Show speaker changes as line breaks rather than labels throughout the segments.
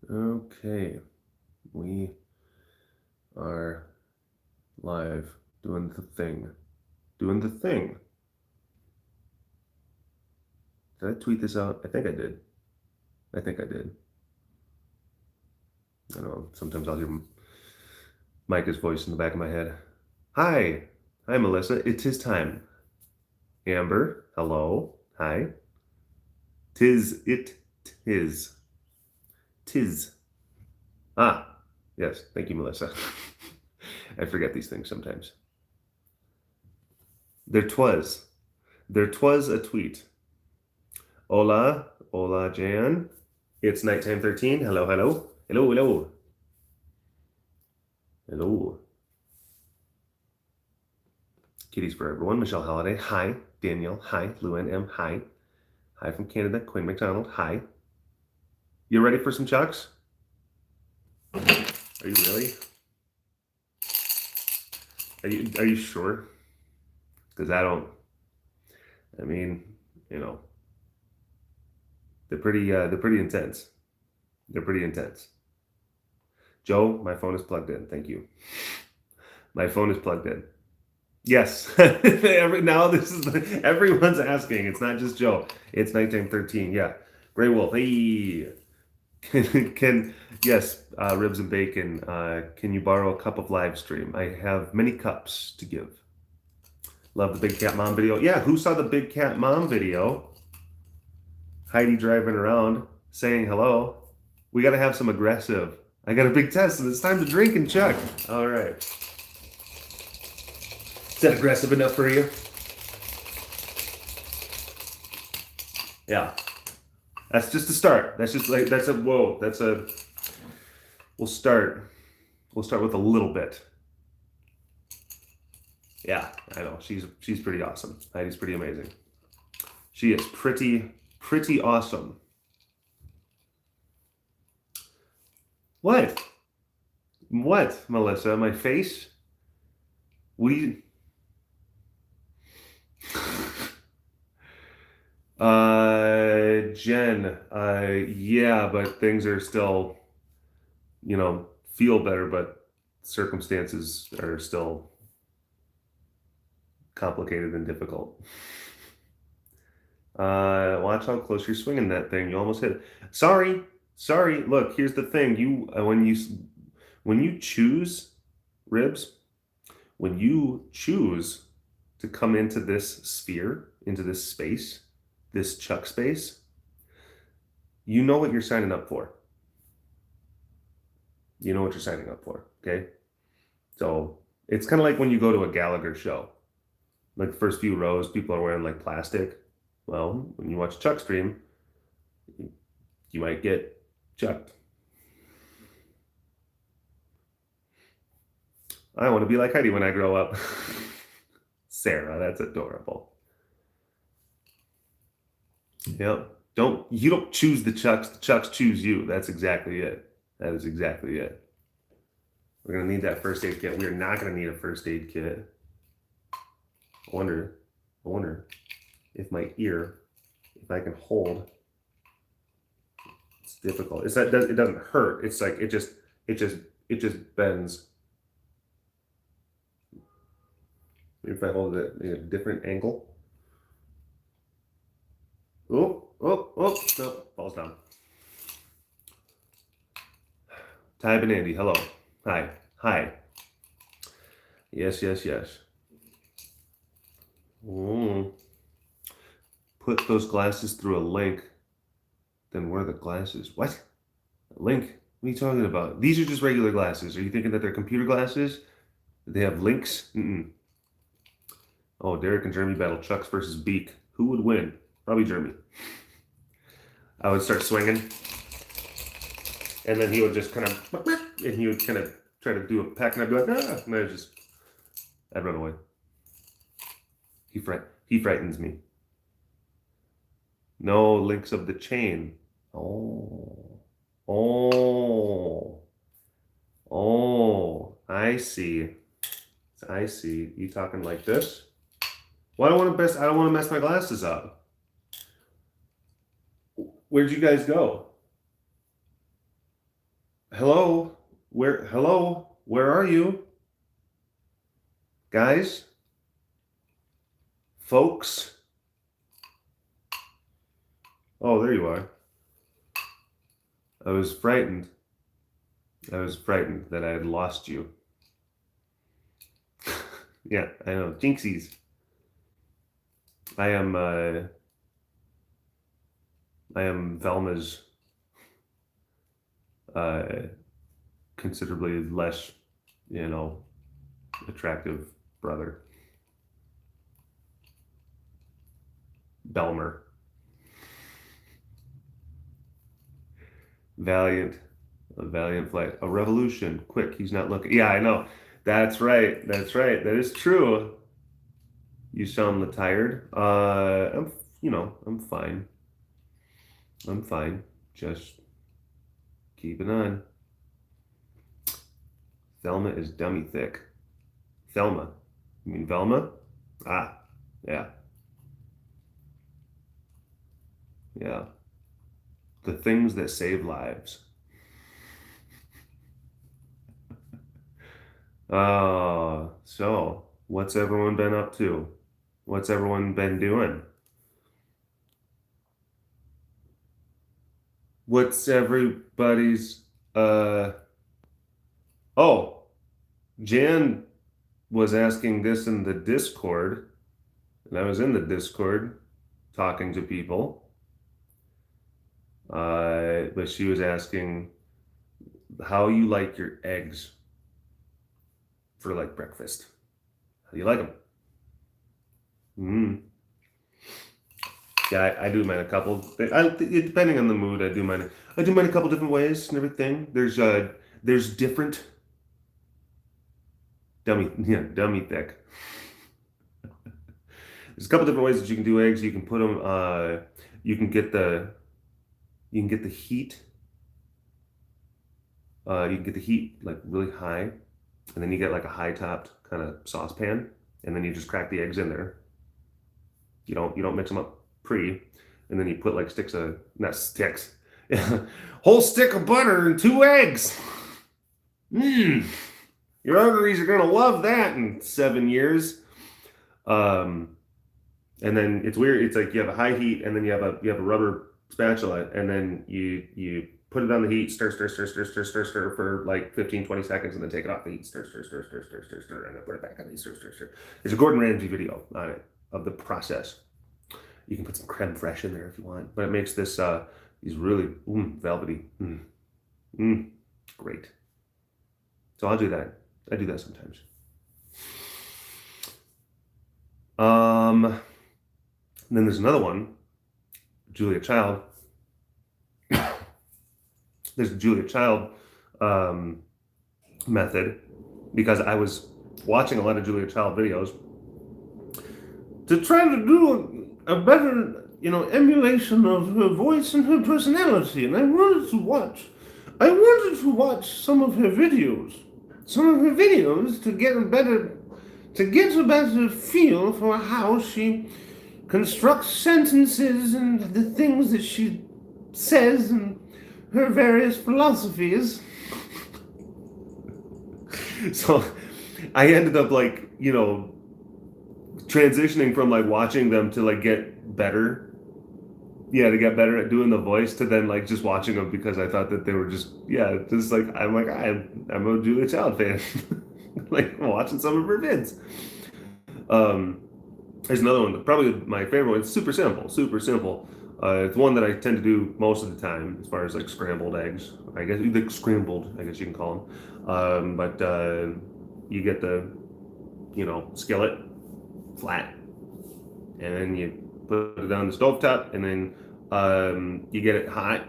Okay, we are live doing the thing. Doing the thing. Did I tweet this out? I think I did. I think I did. I don't know. Sometimes I'll hear Micah's voice in the back of my head. Hi. Hi, Melissa. It's his time. Amber. Hello. Hi. Tis. Tis. Tis. Ah. Yes. Thank you, Melissa. I forget these things sometimes. There twas a tweet. Hola, hola, Jan. It's nighttime 13. Hello, hello. Hello, hello. Hello. Kitties for everyone. Michelle Holiday. Hi. Danielle. Hi. Luann M. Hi. Hi from Canada. Quinn McDonald. Hi. You ready for some chucks? Are you really? Are you sure? Because I mean, you know, they're pretty intense. They're pretty intense. Joe, my phone is plugged in. Thank you. My phone is plugged in. Yes. Now everyone's asking. It's not just Joe. It's 1913. Yeah. Gray Wolf. Hey. Can yes, ribs and bacon. Can you borrow a cup of live stream? I have many cups to give. Love the Big Cat Mom video. Yeah, who saw the Big Cat Mom video? Heidi driving around saying hello. We got to have some aggressive. I got a big test and it's time to drink and check. All right. Is that aggressive enough for you? Yeah. That's just a start. That's just like, we'll start with a little bit. Yeah, I know. She's pretty awesome. Heidi's pretty amazing. She is pretty awesome. What? What, Melissa? My face? Jen, yeah, but things are still, feel better, but circumstances are still complicated and difficult. Watch how close you're swinging that thing. You almost hit it. Sorry. Look, here's the thing. When you choose ribs, when you choose to come into this sphere, into this space, this Chuck space, you know what you're signing up for. You know what you're signing up for, okay? So it's kind of like when you go to a Gallagher show. Like the first few rows, people are wearing like plastic. Well, when you watch Chuckstream, you might get chucked. I want to be like Heidi when I grow up. Sarah, that's adorable. Yep. You don't choose the Chucks choose you. That's exactly it. That is exactly it. We're gonna need that first aid kit. We are not gonna need a first aid kit. I wonder if my ear, if I can hold. It's difficult. It doesn't hurt. It's like it just bends. Maybe if I hold it at a different angle. Oh, no, falls down. Ty and Andy, hello. Hi. Yes. Put those glasses through a link. Then wear the glasses. What? A link? What are you talking about? These are just regular glasses. Are you thinking that they're computer glasses? They have links? Mm-mm. Oh, Derek and Jeremy battle Chucks versus Beak. Who would win? Probably Jeremy. I would start swinging, and then he would just kind of, try to do a peck, and I'd be like, ah, and I'd run away. He frightens me. No links of the chain. Oh, I see. You talking like this? Well, I don't want to mess my glasses up. Where'd you guys go? Hello? Where are you? Guys? Folks? Oh, there you are. I was frightened. I was frightened that I had lost you. Yeah, I know. Jinxies. I am Velma's considerably less, attractive brother. Belmer. Valiant. A valiant flight. A revolution. Quick, he's not looking. Yeah, I know. That's right. That's right. That is true. You sound tired. I'm fine. I'm fine. Just keeping on. Thelma is dummy thick. Thelma. You mean Velma? Ah, yeah. Yeah. The things that save lives. So what's everyone been up to? What's everyone been doing? What's everybody's oh, Jan was asking this in the Discord, and I was in the Discord talking to people. But she was asking how you like your eggs for like breakfast. How do you like them? Mm. Yeah, I do mine a couple. Depending on the mood, I do mine. I do mine a couple different ways and everything. There's different dummy thick. There's a couple different ways that you can do eggs. You can put them. You can get the heat. You can get the heat like really high, and then you get like a high topped kind of saucepan, and then you just crack the eggs in there. You don't mix them up pre, and then you put like not sticks, whole stick of butter and 2 eggs. Mmm. Your arteries are gonna love that in 7 years. And then it's weird. It's like you have a high heat, and then you have a rubber spatula, and then you put it on the heat, stir for like 15, 20 seconds, and then take it off the heat, stir, and then put it back on the heat, stir. There's a Gordon Ramsay video on it of the process. You can put some creme fraiche in there if you want, but it makes this these really velvety, great. So I'll do that. I do that sometimes. Then there's another one, Julia Child. There's the Julia Child method, because I was watching a lot of Julia Child videos to try to do a better, emulation of her voice and her personality, and I wanted to watch some of her videos to get a better feel for how she constructs sentences and the things that she says and her various philosophies. So I ended up transitioning from watching them to get better. Yeah, to get better at doing the voice, to then just watching them because I thought that they were I'm a Julia Child fan. Watching some of her vids. There's another one, probably my favorite one. It's super simple. It's one that I tend to do most of the time, as far as scrambled eggs. I guess you can call them. But you get the skillet flat, and then you put it on the stovetop, and then you get it hot.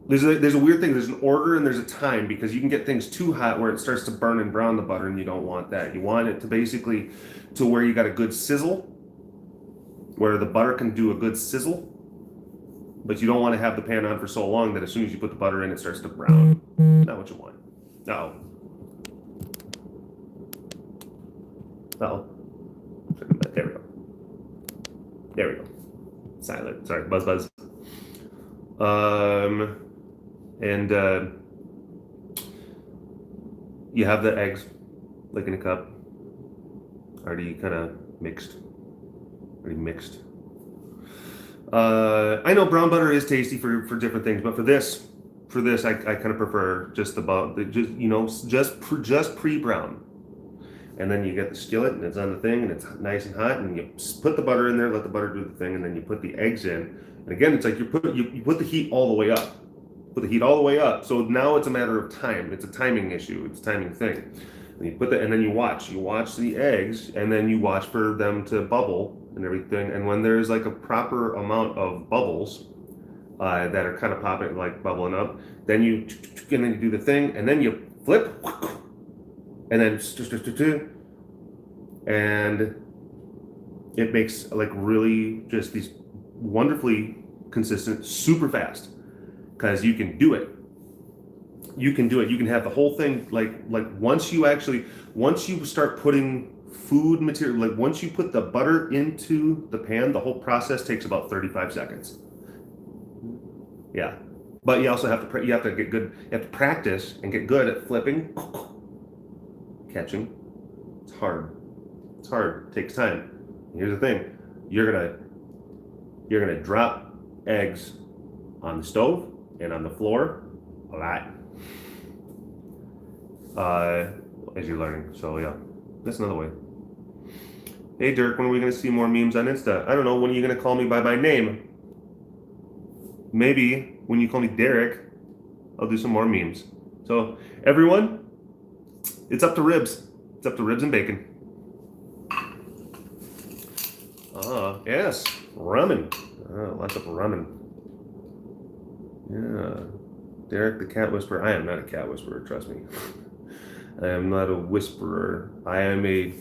There's a weird thing. There's an order and there's a time, because you can get things too hot where it starts to burn and brown the butter, and you don't want that. You want it to basically to where you got a good sizzle, where the butter can do a good sizzle, but you don't want to have the pan on for so long that as soon as you put the butter in, it starts to brown. Not what you want. No. Oh. There we go. Silent. Sorry, buzz. And You have the eggs, like in a cup, already kind of mixed. Already mixed. I know brown butter is tasty for different things, but for this I kind of prefer just just pre-brown. And then you get the skillet and it's on the thing and it's nice and hot, and you put the butter in there, let the butter do the thing, and then you put the eggs in. And again, it's like you put the heat all the way up. Put the heat all the way up. So now it's a matter of time. It's a timing issue. It's a timing thing. And you and then you watch the eggs, and then you watch for them to bubble and everything. And when there's like a proper amount of bubbles that are kind of popping, like bubbling up, then you do the thing, and then you flip, and then and it makes like really just these wonderfully consistent, super fast, because you can do it. You can do it. You can have the whole thing like once you start putting food material, like once you put the butter into the pan, the whole process takes about 35 seconds. Yeah. But you also have to get good. You have to practice and get good at flipping, catching. It's hard. It's hard. It takes time. Here's the thing: you're gonna drop eggs on the stove and on the floor a lot as you're learning. So yeah, that's another way. Hey Dirk, when are we gonna see more memes on Insta? I don't know. When are you gonna call me by my name? Maybe when you call me Derek, I'll do some more memes. So everyone, it's up to ribs. It's up to ribs and bacon. Yes, ramen. Lots of ramen. Yeah. Derek the cat whisperer. I am not a cat whisperer, trust me. I am not a whisperer. I am a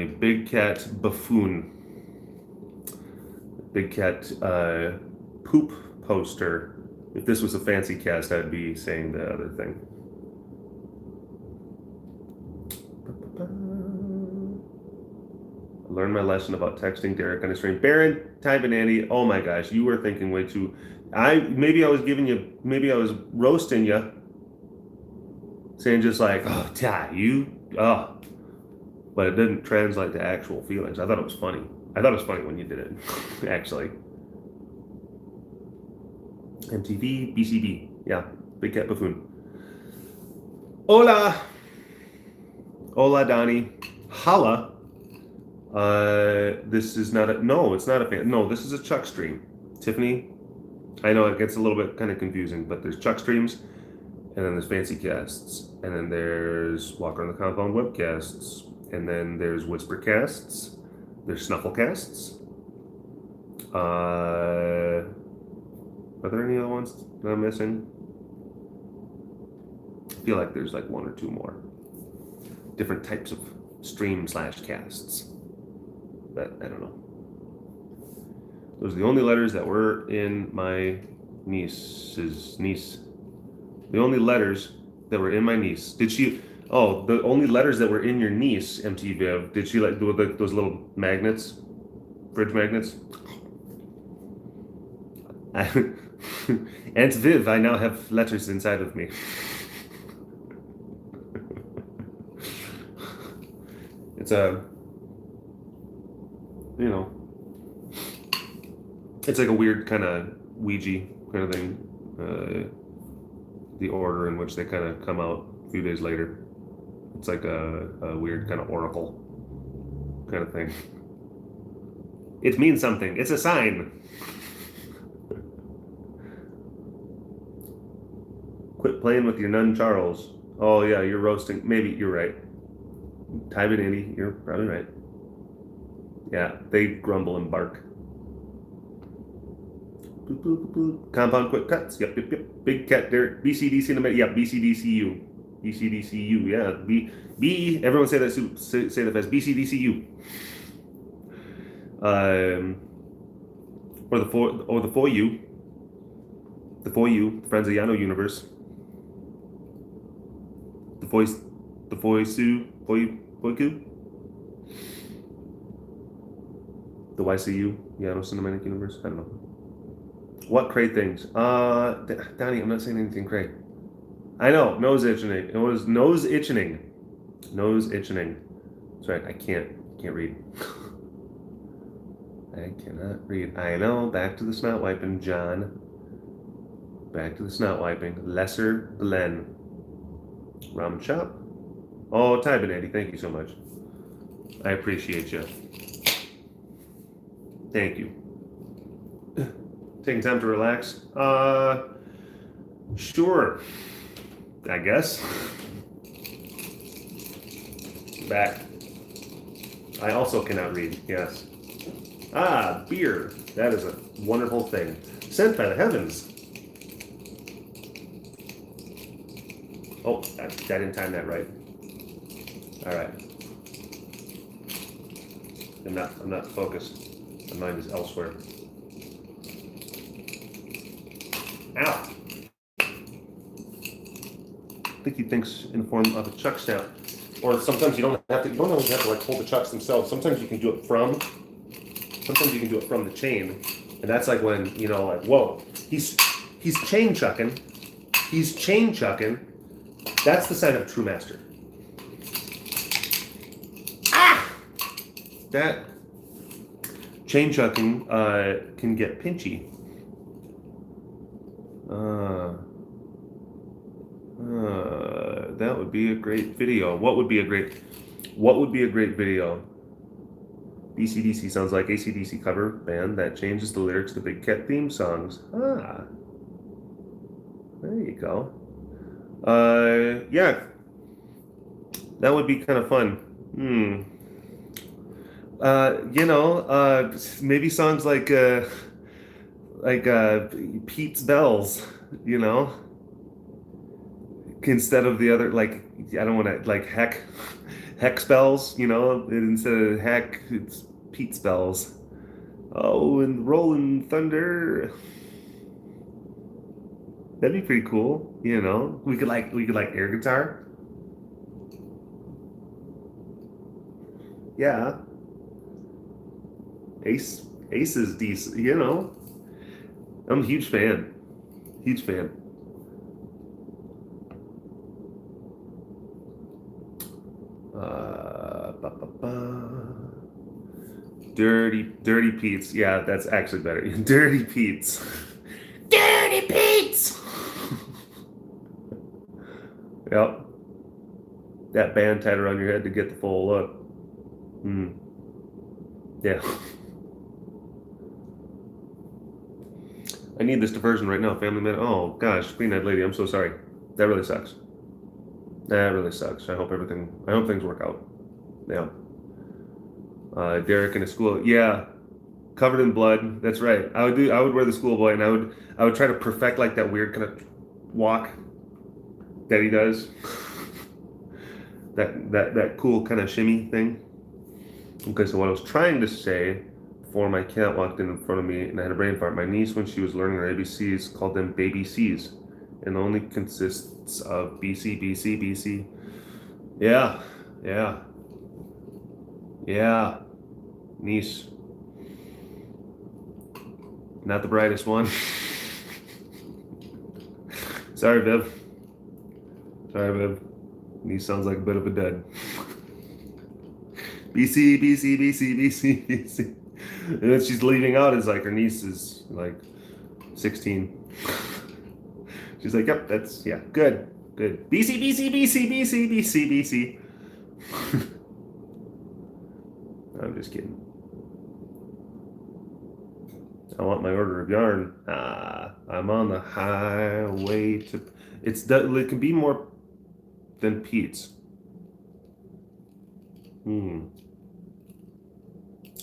big cat buffoon. Big cat poop poster. If this was a fancy cast, I'd be saying the other thing. I learned my lesson about texting Derek on his stream. Baron, Ty Banani, oh my gosh, you were thinking way too. Maybe I was roasting you, saying just like, oh, Ty, but it didn't translate to actual feelings. I thought it was funny. I thought it was funny when you did it, actually. MTV, BCB, yeah, Big Cat Buffoon. Hola, Donnie, holla. This is not it's not a fan. No, this is a Chuckstream. Tiffany, I know it gets a little bit kind of confusing, but there's Chuckstreams, and then there's Fancy Casts, and then there's Walk Around the Compound webcasts, and then there's Whisper Casts, there's Snuffle Casts. Are there any other ones that I'm missing? I feel like there's like one or two more different types of stream/casts. But I don't know. Those are the only letters that were in my niece's niece. The only letters that were in my niece. Did she? Oh, the only letters that were in your niece, MT Viv. Did she like do those little magnets, fridge magnets? Aunt Viv, I now have letters inside of me. It's it's like a weird kind of Ouija kind of thing. The order in which they kind of come out a few days later. It's like a weird kind of oracle kind of thing. It means something. It's a sign. Quit playing with your nun, Charles. Oh yeah, you're roasting. Maybe you're right. Ty Banani, you're probably right. Yeah, they grumble and bark. Boop, boop, boop, boop. Compound quick cuts. Yep. Big Cat Derek. BCDC in the middle. Yeah, BCDCU. BCDCU. Yeah. B. Everyone say that fast. BCDCU. Or the for you. The for you. Friends of Yano universe. The voice. The voice. Boiku. The YCU. Yano Cinematic Universe. I don't know. What cray things? Donnie, I'm not saying anything cray. I know, nose itching. It was nose itching. Nose itching. That's right, I can't read. I cannot read. I know, back to the snot wiping, John. Back to the snot wiping. Lesser Blen. Ramen shop. Oh, Taibanati, thank you so much. I appreciate you. Thank you. Taking time to relax? Sure. I guess. Back. I also cannot read, yes. Ah, beer. That is a wonderful thing. Sent by the heavens. Oh, I didn't time that right. All right. I'm not focused. My mind is elsewhere. Ow! I think he thinks in the form of a chuck snap. Or sometimes you don't always have to like hold the chucks themselves. Sometimes you can do it from the chain. And that's like when, you know, like, whoa, he's chain chucking. He's chain chucking. That's the sign of a true master. Ah! That chain chucking can get pinchy. That would be a great video. What would be a great video? BCDC sounds like AC/DC cover band that changes the lyrics to Big Cat theme songs. Ah, there you go. Yeah, that would be kind of fun. You know, maybe songs like Pete's Bells, you know, instead of the other, like, I don't want to, like, hex bells, you know, instead of heck, it's Pete's Bells. Oh, and Rolling Thunder. That'd be pretty cool, you know. We could like air guitar. Yeah. Ace is decent, you know. I'm a huge fan. Huge fan. Dirty Pete's. Yeah, that's actually better. Dirty Pete's. Dirty Pete's. Yep. That band tied around your head to get the full look. Yeah. I need this diversion right now, family man. Oh gosh, Green-eyed lady, I'm so sorry. That really sucks. That really sucks. I hope things work out. Yeah. Derek in a school. Yeah. Covered in blood. That's right. I would wear the schoolboy, and I would try to perfect like that weird kind of walk that he does. that cool kind of shimmy thing. Okay, so what I was trying to say before my cat walked in front of me and I had a brain fart, my niece, when she was learning her ABCs, called them baby C's, and only consists of BC, BC, BC. Yeah, yeah, yeah. Niece. Not the brightest one. Sorry, Viv. Niece sounds like a bit of a dud. BC, BC, BC, BC, BC. And then she's leaving out as like her niece is like 16. She's like, yep, that's, yeah, good. BC, BC, BC, BC, BC, BC. I'm just kidding. I want my order of yarn. I'm on the highway to. It can be more than Pete's.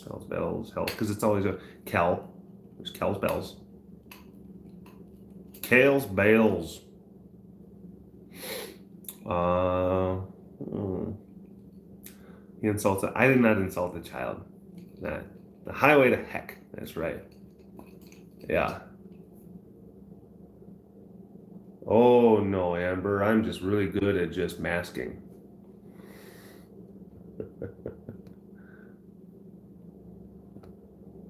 Cal's bells, hell, because it's always a Cal. There's Cal's bells. Kale's bells. He insults. I did not insult the child. Nah. The highway to heck. That's right. Yeah. Oh no, Amber. I'm just really good at just masking.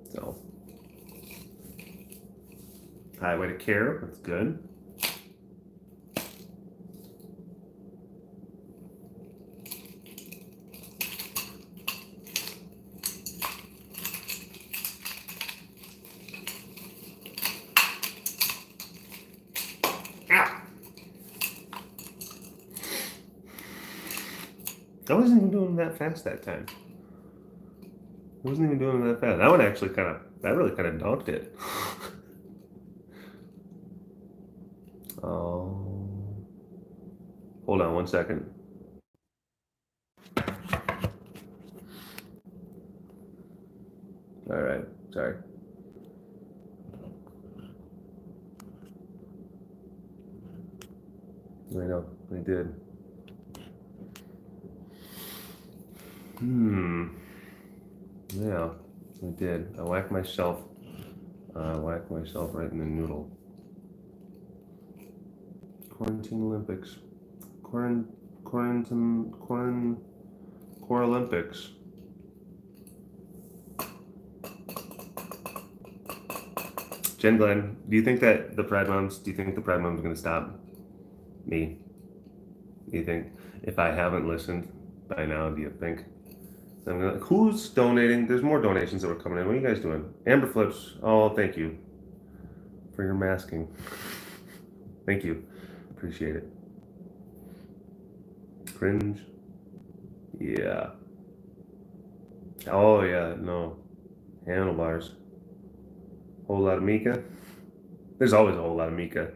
So, highway to care. That's good. I wasn't even doing that fast that time. I wasn't even doing that fast. That one actually that really kind of donked it. Oh, hold on 1 second. All right, sorry. I know, I did. Yeah, I did. I whacked myself right in the noodle. Quarantine Olympics. Core Olympics. Jen Glenn, do you think the Pride Moms are going to stop me? Do you think if I haven't listened by now, do you think I'm gonna, who's donating? There's more donations that were coming in. What are you guys doing? Amber Flips. Oh, thank you for your masking. Thank you. Appreciate it. Cringe. Yeah. Oh yeah, no. Handlebars. Whole lot of Mika. There's always a whole lot of Mika.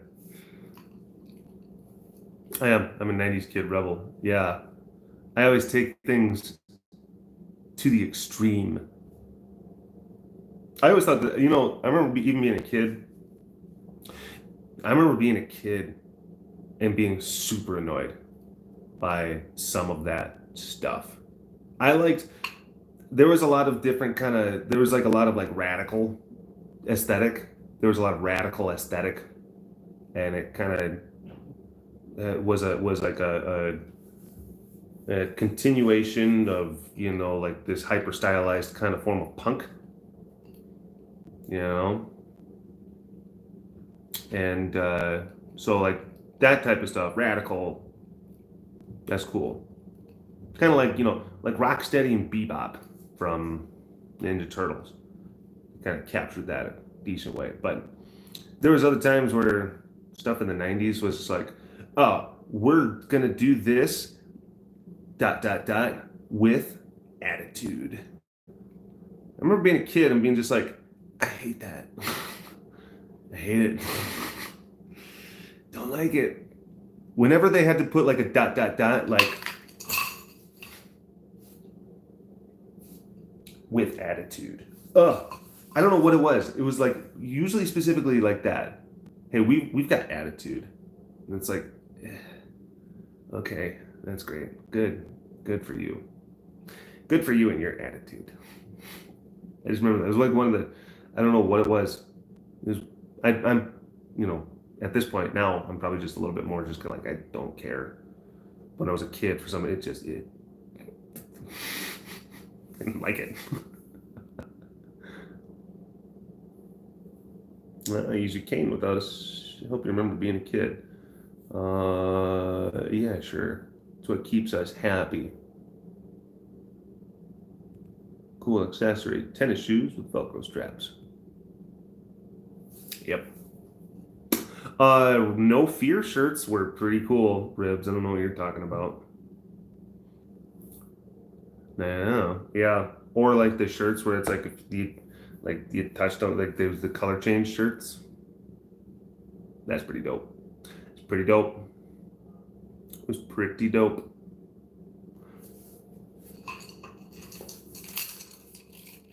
I am. I'm a 90s kid rebel. Yeah. I always take things to the extreme. I always thought that, I remember even being a kid. I remember being a kid and being super annoyed by some of that stuff. I liked, there was a lot of different there was like a lot of like radical aesthetic. There was a lot of radical aesthetic, and it kind of was like a continuation of like this hyper stylized kind of form of punk, and so like that type of stuff, radical. That's cool. It's kind of like like Rocksteady and Bebop from Ninja Turtles. Kind of captured that a decent way, but there was other times where stuff in the 90s was just like, oh, we're gonna do this dot dot dot with attitude. I remember being a kid and being just like, I hate that. I hate it. Don't like it. Whenever they had to put like a dot dot dot, like with attitude. Ugh. I don't know what it was. It was like usually specifically like that. Hey, we've got attitude. And it's like, okay, that's great. Good for you. Good for you and your attitude. I just remember that. It was like one of the, I don't know what it was. It was I'm, at this point now, I'm probably just a little bit more just like, I don't care. When I was a kid, for somebody, it I didn't like it. Well, I use your cane with us. I hope you remember being a kid. Yeah, sure. It's what keeps us happy. Cool accessory. Tennis shoes with Velcro straps. Yep. No Fear shirts were pretty cool, Ribs. I don't know what you're talking about. No, yeah. Or like the shirts where it's like if you touched on like there's the color change shirts. That's pretty dope. It's pretty dope. It was pretty dope.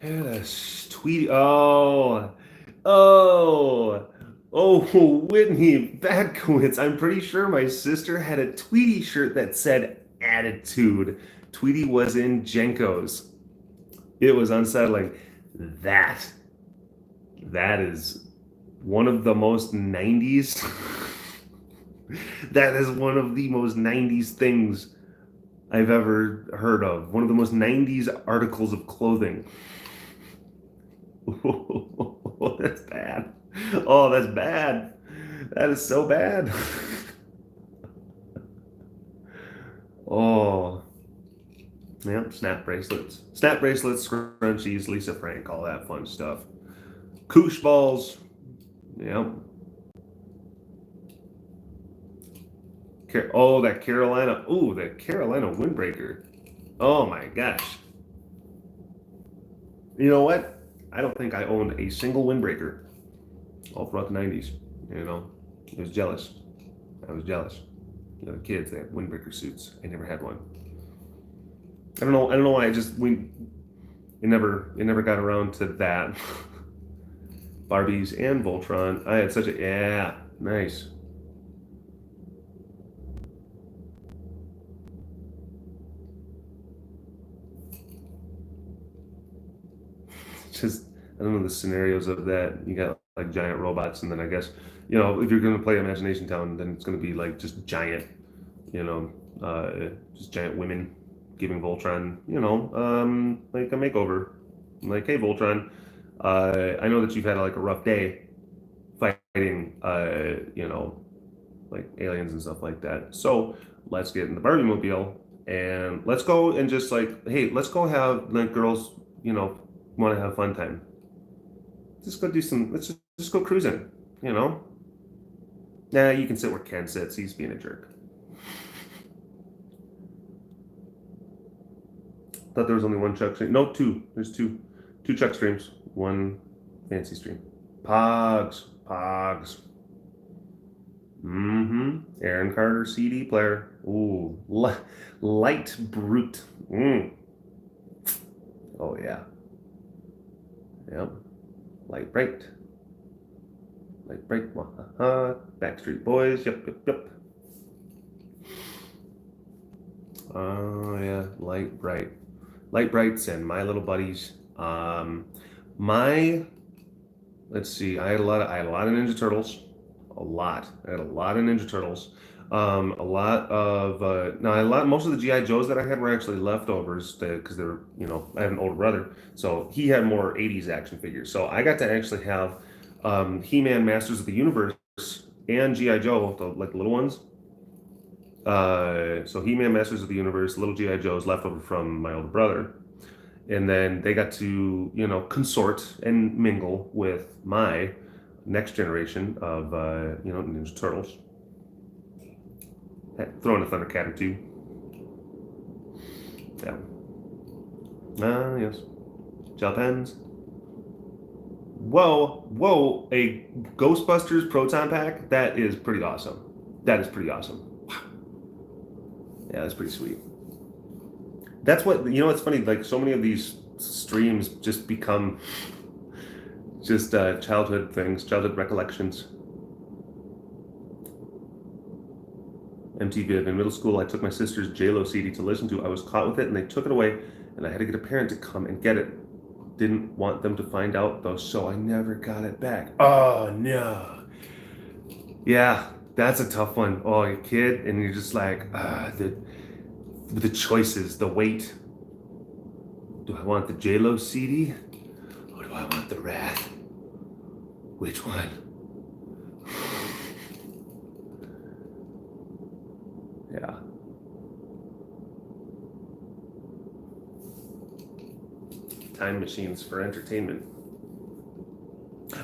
Had a Tweety. Oh, Whitney Badkowitz. I'm pretty sure my sister had a Tweety shirt that said attitude. Tweety was in Jenkos. It was unsettling. That that is one of the most 90s. That is one of the most 90s things I've ever heard of. One of the most 90s articles of clothing. Oh, that's bad. Oh, that's bad. That is so bad. Oh, yeah, snap bracelets. Snap bracelets, scrunchies, Lisa Frank, all that fun stuff. Koosh balls. Yep. Oh, that Carolina. Oh, that Carolina windbreaker. Oh my gosh. You know what? I don't think I owned a single windbreaker all throughout the 90s. You know, I was jealous. I was jealous. You know, the kids, they had windbreaker suits. I never had one. I don't know why. It never got around to that. Barbies and Voltron. I had such a, yeah, nice. Just, I don't know the scenarios of that. You got like giant robots, and then I guess, you know, if you're going to play Imagination Town, then it's going to be like just giant, you know, just giant women giving Voltron, you know, like a makeover. Like, hey, Voltron, I know that you've had like a rough day fighting, you know, like aliens and stuff like that. So let's get in the Barbie mobile and let's go and just like, hey, let's go have like girls, you know, want to have fun time. Just go do some. Let's just go cruising. You know. Nah, you can sit where Ken sits. He's being a jerk. Thought there was only one Chuck stream. No, two. There's two. Two Chuck streams. One fancy stream. Pogs. Pogs. Mm-hmm. Aaron Carter CD player. Ooh. Light brute. Oh yeah. Yep. Light bright. Light bright. Backstreet Boys. Yep, yep, yep. Oh yeah, light bright. Light brights and My Little Buddies. My let's see, I had a lot of Ninja Turtles. A lot. I had a lot of Ninja Turtles. A lot of no, a lot. Most of the GI Joes that I had were actually leftovers because they were, you know, I have an older brother, so he had more '80s action figures. So I got to actually have He-Man, Masters of the Universe, and GI Joe, like the little ones. So He-Man, Masters of the Universe, little GI Joes left over from my older brother, and then they got to, you know, consort and mingle with my next generation of you know, Ninja Turtles. Throw in a Thundercat or two. Yeah. Yes. Gel pens. Whoa, whoa! A Ghostbusters Proton Pack. That is pretty awesome. That is pretty awesome. Yeah, that's pretty sweet. That's what, you know. It's funny. Like so many of these streams just become just childhood things, childhood recollections. MTV. In middle school, I took my sister's JLo CD to listen to. I was caught with it, and they took it away, and I had to get a parent to come and get it. Didn't want them to find out though, so I never got it back. Oh no. Yeah, that's a tough one. Oh, you're a kid, and you're just like, the choices, the weight. Do I want the JLo CD, or do I want the Wrath? Which one? Yeah. Time machines for entertainment.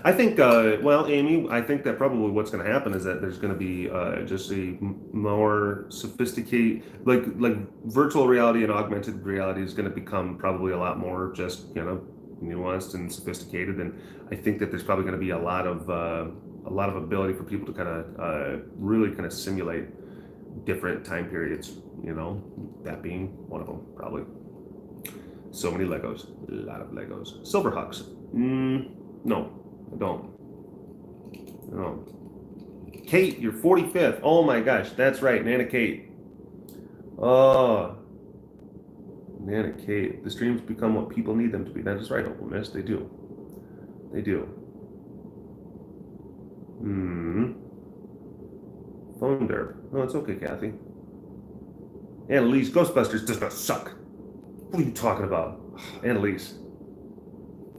I think, well, Amy, I think that probably what's going to happen is that there's going to be just a more sophisticated, like virtual reality and augmented reality is going to become probably a lot more just, you know, nuanced and sophisticated. And I think that there's probably going to be a lot of ability for people to kind of really kind of simulate different time periods. You know, that being one of them, probably. So many Legos, a lot of Legos. Silverhawks. No, I don't. No. Kate, you're 45th. Oh my gosh, that's right, Nana Kate. Oh, Nana Kate. The streams become what people need them to be. That is right, Uncle Miss. They do. They do. Phone derp. Oh, it's okay, Kathy. Annalise, Ghostbusters does not suck. What are you talking about? Annalise.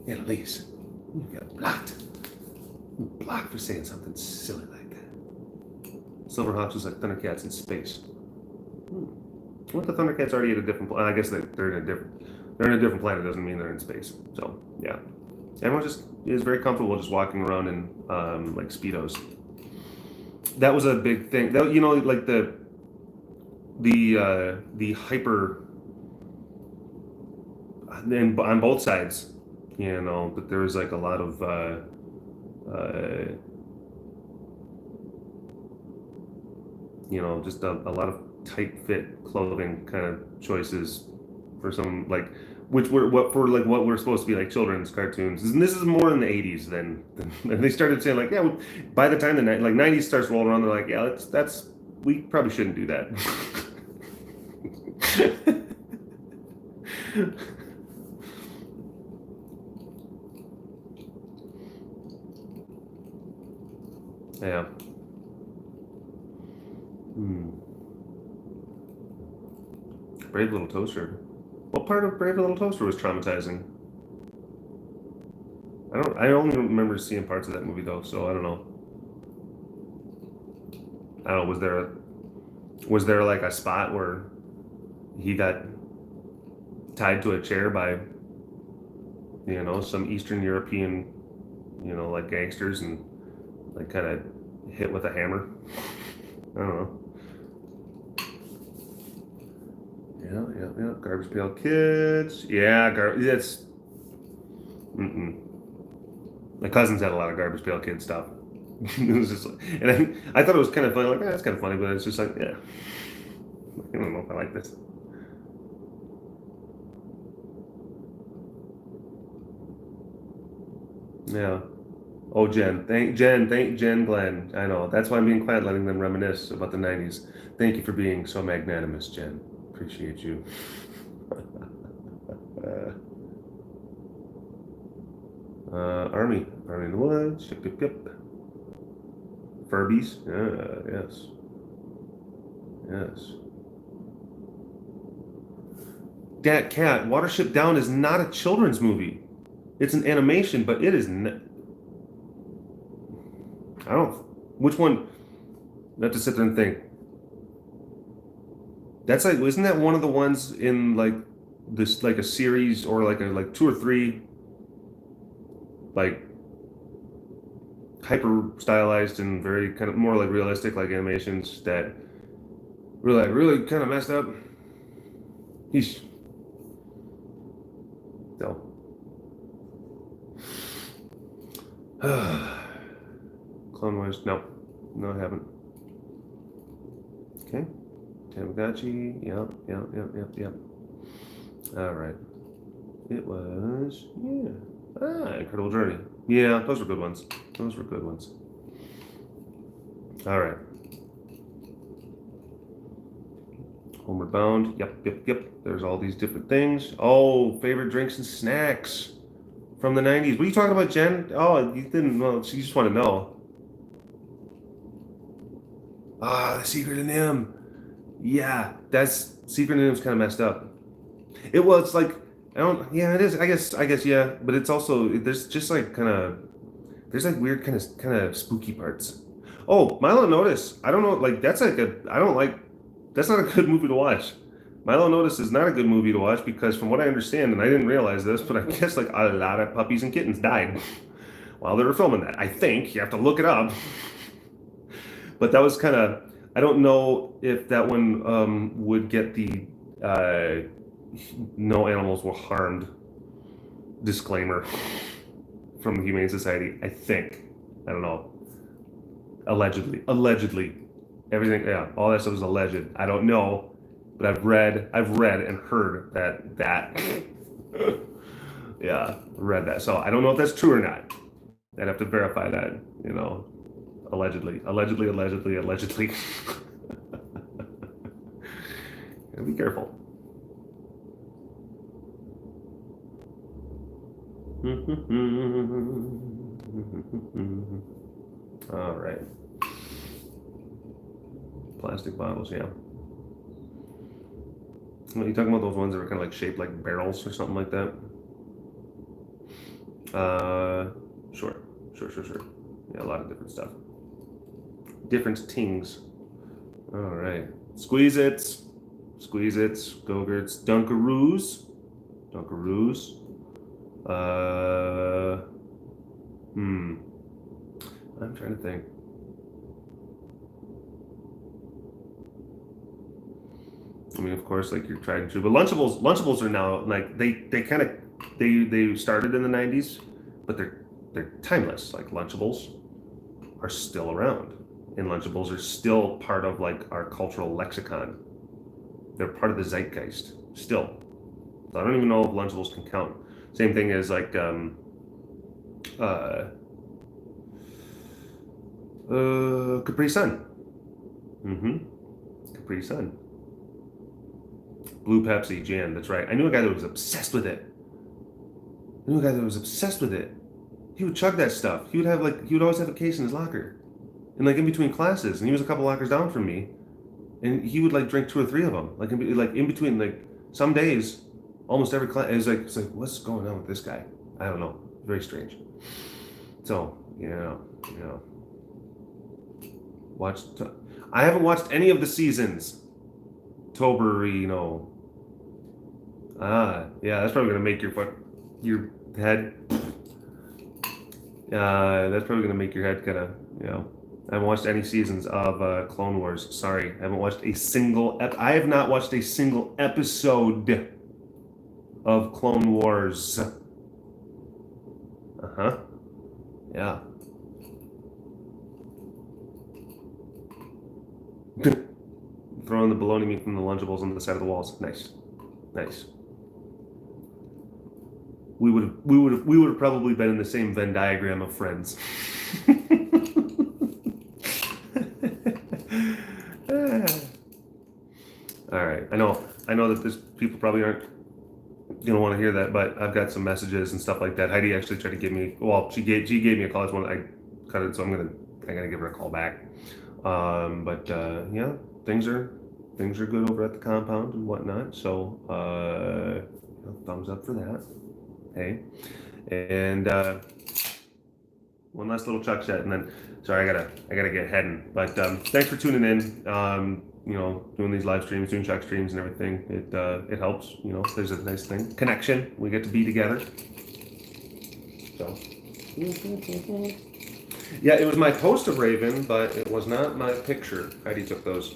Annalise. You got blocked. You blocked for saying something silly like that. Silverhawks was like Thundercats in space. What, the Thundercats already at a different planet? I guess they're in a different planet doesn't mean they're in space. So yeah. Everyone just is very comfortable just walking around in like Speedos. That was a big thing. That, you know, like the hyper and on both sides, but there was like a lot of just a lot of tight fit clothing kind of choices for some like which were what we're supposed to be like children's cartoons. And this is more in the 80s than they started saying like, yeah, by the time the 90s starts rolling around, they're like, yeah, that's we probably shouldn't do that. Yeah. Brave Little Toaster. What part of Brave Little Toaster was traumatizing? I only remember seeing parts of that movie though, so I don't know. I don't know, was there like a spot where he got tied to a chair by some Eastern European like gangsters and like kind of hit with a hammer? I don't know. Yeah. Garbage Pail Kids. Yeah, that's. My cousins had a lot of Garbage Pail Kid stuff. It was just, and I thought it was kind of funny. Like, that's kind of funny, but it's just like, yeah, I don't know if I like this. Yeah. Oh, thank Jen Glenn. I know. That's why I'm being quiet, letting them reminisce about the 90s. Thank you for being so magnanimous, Jen. Appreciate you. Army in the Woods. Yep. Furbies. Yes. Cat, Watership Down is not a children's movie. It's an animation, but it is. I don't. Which one? I have to sit there and think. That's like, isn't that one of the ones in like this, like a series or like two or three, like hyper stylized and very kind of more like realistic like animations that really kind of messed up. He's so. Clone Wars, no, I haven't. Okay, Tamagotchi, yep. All right, it was Incredible Journey. Yeah, those were good ones. All right. Homeward Bound. Yep. There's all these different things. Oh, favorite drinks and snacks from the 90s. What are you talking about, Jen? Oh, you didn't. Well, you just want to know. The Secret of Nim. Yeah, that's Secret of Nim's kind of messed up. It's like I don't. Yeah, it is. I guess. Yeah, but it's also there's just like there's like weird kind of spooky parts. Oh, Milo Notice. I don't know. Like that's like I don't like. That's not a good movie to watch. Milo Notice is not a good movie to watch because, from what I understand, and I didn't realize this, but I guess like a lot of puppies and kittens died while they were filming that. I think you have to look it up. But that was kind of. I don't know if that one would get the no animals were harmed disclaimer from the Humane Society. I think. I don't know. Allegedly. Everything, yeah, all that stuff is alleged. I don't know, but I've read and heard that yeah, read that. So I don't know if that's true or not. I'd have to verify that, allegedly. Be careful. All right. Plastic bottles, yeah. Are you talking about those ones that are kind of like shaped like barrels or something like that? Sure. Yeah, a lot of different stuff. Different tings. All right. Squeeze-Its, Go-Gurts, Dunkaroos. I'm trying to think. I mean, of course, like you're tried and true. But Lunchables are now like they started in the '90s, but they're timeless. Like Lunchables are still around, and Lunchables are still part of like our cultural lexicon. They're part of the zeitgeist still. So I don't even know if Lunchables can count. Same thing as like Capri Sun. Capri Sun. Blue Pepsi, Jan, that's right. I knew a guy that was obsessed with it. He would chug that stuff. He would always have a case in his locker. And like in between classes, and he was a couple lockers down from me. And he would like drink 2 or 3 of them. Like in between, like some days, almost every class. It's like, what's going on with this guy? I don't know. Very strange. So, I haven't watched any of the seasons. Toberino. Yeah, that's probably gonna make your head. That's probably gonna make your head kind of, I haven't watched any seasons of Clone Wars. Sorry, I haven't watched a single. I have not watched a single episode of Clone Wars. Yeah. Throwing the bologna meat from the Lunchables on the side of the walls. Nice. We would have probably been in the same Venn diagram of friends. All right. I know that people probably aren't gonna want to hear that, but I've got some messages and stuff like that. Heidi actually tried to give me. Well, she gave me a call. It's one I cut it, so I gotta give her a call back. But yeah, things are good over at the compound and whatnot. So thumbs up for that. Hey, and one last little Chuck chat, and then sorry, I gotta get heading. But thanks for tuning in. Doing these live streams, doing Chuck streams and everything. It helps. There's a nice thing, connection. We get to be together. So yeah, it was my poster Raven, but it was not my picture. Heidi took those.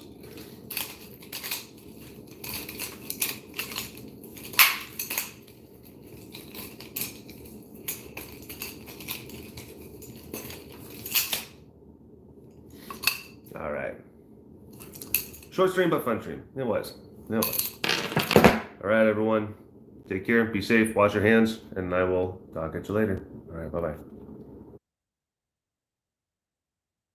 All right. Short stream, but fun stream. It was. All right, everyone. Take care. Be safe. Wash your hands. And I will talk at you later. All right. Bye-bye.